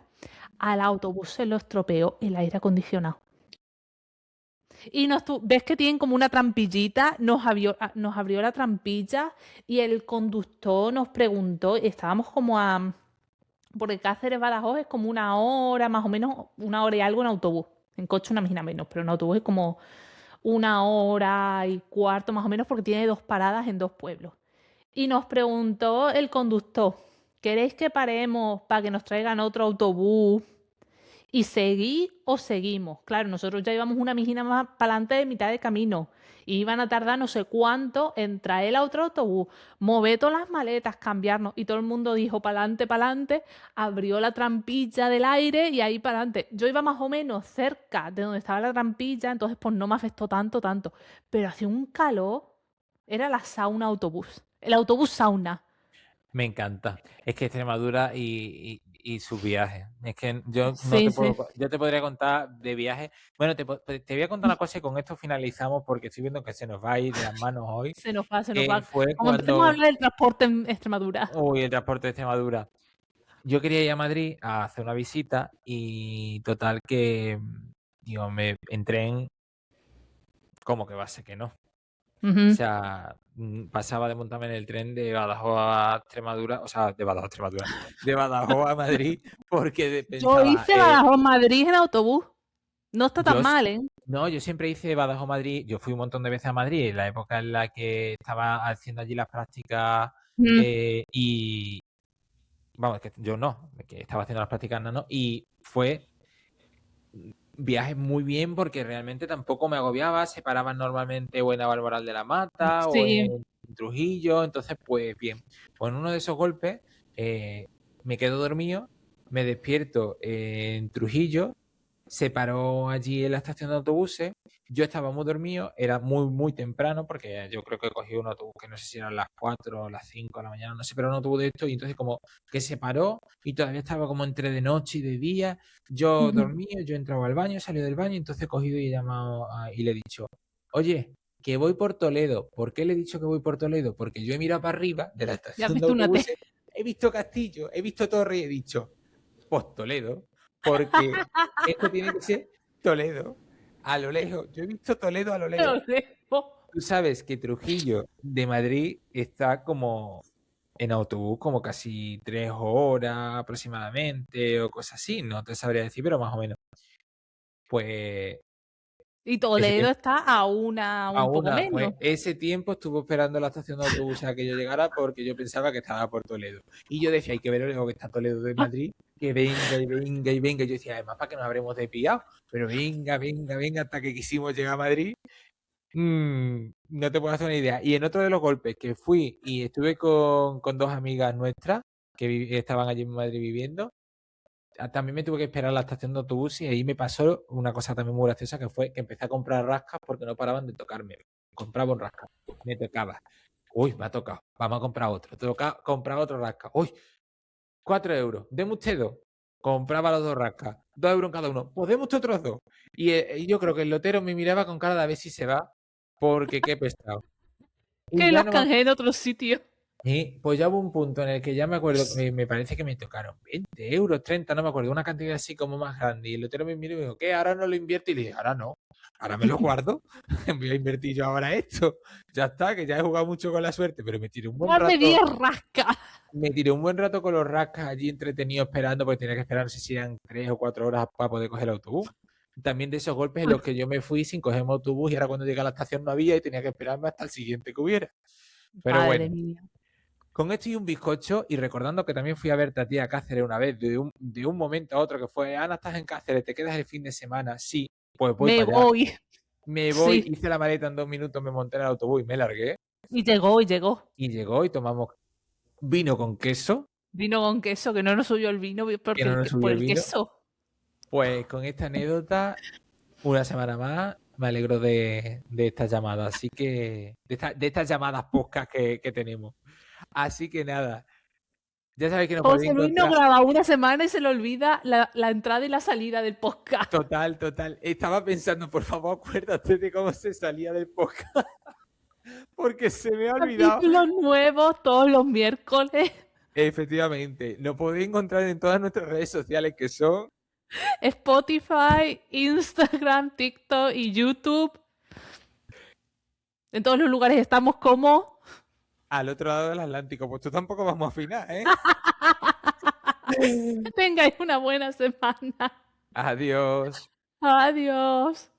al autobús se lo estropeó el aire acondicionado. Y ves que tienen como una trampillita, nos abrió la trampilla y el conductor nos preguntó, estábamos como a, porque Cáceres Badajoz es como una hora, más o menos, una hora y algo en autobús. En coche una imagina menos, pero en autobús es como una hora y cuarto más o menos porque tiene 2 paradas en 2 pueblos. Y nos preguntó el conductor, ¿queréis que paremos para que nos traigan otro autobús? ¿Y seguí o seguimos? Claro, nosotros ya íbamos una mijina más para adelante de mitad de camino. Y iban a tardar no sé cuánto en traer a otro autobús, mover todas las maletas, cambiarnos. Y todo el mundo dijo para adelante, abrió la trampilla del aire y ahí para adelante. Yo iba más o menos cerca de donde estaba la trampilla, entonces pues no me afectó tanto. Pero hacía un calor, era la sauna autobús, el autobús sauna. me encanta. Es que Extremadura y sus viajes. Es que yo no Sí, te sí, puedo, yo te podría contar de viajes. Bueno, te voy a contar una cosa y con esto finalizamos porque estoy viendo que se nos va a ir de las manos hoy. se nos va, se nos Que va. fue Como empecemos a cuando, hablar del transporte en Extremadura. uy, el transporte de Extremadura. Yo quería ir a Madrid a hacer una visita y total que, digo, me entré en, ¿cómo que va a ser que no? O Ujú. sea, pasaba de montarme en el tren de Badajoz a Extremadura, o sea, de Badajoz a Extremadura, de Badajoz a Madrid, porque Yo pensaba, hice Badajoz-Madrid en autobús. No está tan yo, mal, ¿eh? no, yo siempre hice Badajoz Madrid, yo fui un montón de veces a Madrid en la época en la que estaba haciendo allí las prácticas Mm. y, vamos, que yo no, que estaba haciendo las prácticas no, y fue viaje muy bien porque realmente tampoco me agobiaba, se paraban normalmente o en Navalmoral de la Mata o Sí. en Trujillo, entonces pues bien, pues en uno de esos golpes me quedo dormido, me despierto en Trujillo, se paró allí en la estación de autobuses, yo estaba muy dormido, era muy temprano porque yo creo que cogí un autobús que no sé si eran las 4 o las 5 de la mañana, no sé, pero un autobús de esto y entonces como que se paró y todavía estaba como entre de noche y de día, yo Ujú. dormía, yo entraba al baño, salí del baño, entonces he cogido y he llamado y le he dicho, oye, que voy por Toledo. ¿Por qué le he dicho que voy por Toledo? Porque yo he mirado para arriba de la Ya has estación de visto una T. autobuses, he visto Castillo, he visto Torre y he dicho, pues Toledo, porque esto tiene que ser Toledo, a lo lejos. Yo he visto Toledo a lo lejos. Lo dejo. Tú sabes que Trujillo de Madrid está como en autobús como casi 3 horas aproximadamente o cosas así, no te sabría decir, pero más o menos. Pues Y ese Toledo tiempo, está a a un poco una, pues menos. ese tiempo estuvo esperando la estación de autobús a que yo llegara porque yo pensaba que estaba por Toledo. Y yo decía, hay que ver lo lejos que está Toledo de Madrid, que venga y venga y venga. Y yo decía, además, para que nos habremos despillado, pero venga, hasta que quisimos llegar a Madrid. No te puedo hacer una idea. Y en otro de los golpes que fui y estuve con 2 amigas nuestras que estaban allí en Madrid viviendo, también me tuve que esperar a la estación de autobús y ahí me pasó una cosa también muy graciosa que fue que empecé a comprar rascas porque no paraban de tocarme. Compraba un rasca, me tocaba. Uy, me ha tocado. Vamos a comprar otro. Toca comprar otro rasca. Uy, 4 euros. Deme usted dos. Compraba los dos rascas. 2 euros en cada uno. Pues deme usted otros dos. Y yo creo que el lotero me miraba con cara de a ver si se va porque qué pesado. Y Que ya los no me canjeé en otro sitio. pues ya hubo un punto en el que ya me acuerdo, me parece que me tocaron 20 euros, 30, no me acuerdo, una cantidad así como más grande. Y el lotero me miró y me dijo, ¿qué? ¿Ahora no lo invierto? Y le dije, ahora no, ahora me lo guardo. Voy a invertir yo ahora esto. Ya está, que ya he jugado mucho con la suerte, pero me tiré un buen Dame rato, 10 rascas. me tiré un buen rato con los rascas allí entretenido esperando, porque tenía que esperar, no sé si eran 3 o 4 horas para poder coger el autobús. También de esos golpes en los que yo me fui sin coger mi autobús y ahora cuando llegué a la estación no había y tenía que esperarme hasta el siguiente que hubiera. Pero Madre bueno. mía. Con esto y un bizcocho, y recordando que también fui a verte a ti a Cáceres una vez, de un momento a otro, que fue, Ana, estás en Cáceres, te quedas el fin de semana, sí, pues voy Me para allá. voy. Me voy, Sí. hice la maleta en 2 minutos, me monté en el autobús y me largué. Y llegó, y llegó. Y llegó y tomamos vino con queso, Vino con queso, que no nos subió el vino que porque no nos por subió el el vino. queso. Pues con esta anécdota, una semana más, me alegro de esta llamada. Así que, de estas llamadas podcast que tenemos. Así que nada, ya sabéis que nos podéis José Luis no encontrar. graba una semana y se le olvida la entrada y la salida del podcast. Total, total. Estaba pensando, por favor, acuérdate de cómo se salía del podcast. Porque se me ha olvidado. Capítulos nuevos todos los miércoles. Efectivamente, lo podéis encontrar en todas nuestras redes sociales que son Spotify, Instagram, TikTok y YouTube. En todos los lugares estamos como... al otro lado del Atlántico. Pues tú tampoco vamos a afinar, ¿eh? Que tengáis una buena semana. Adiós. Adiós.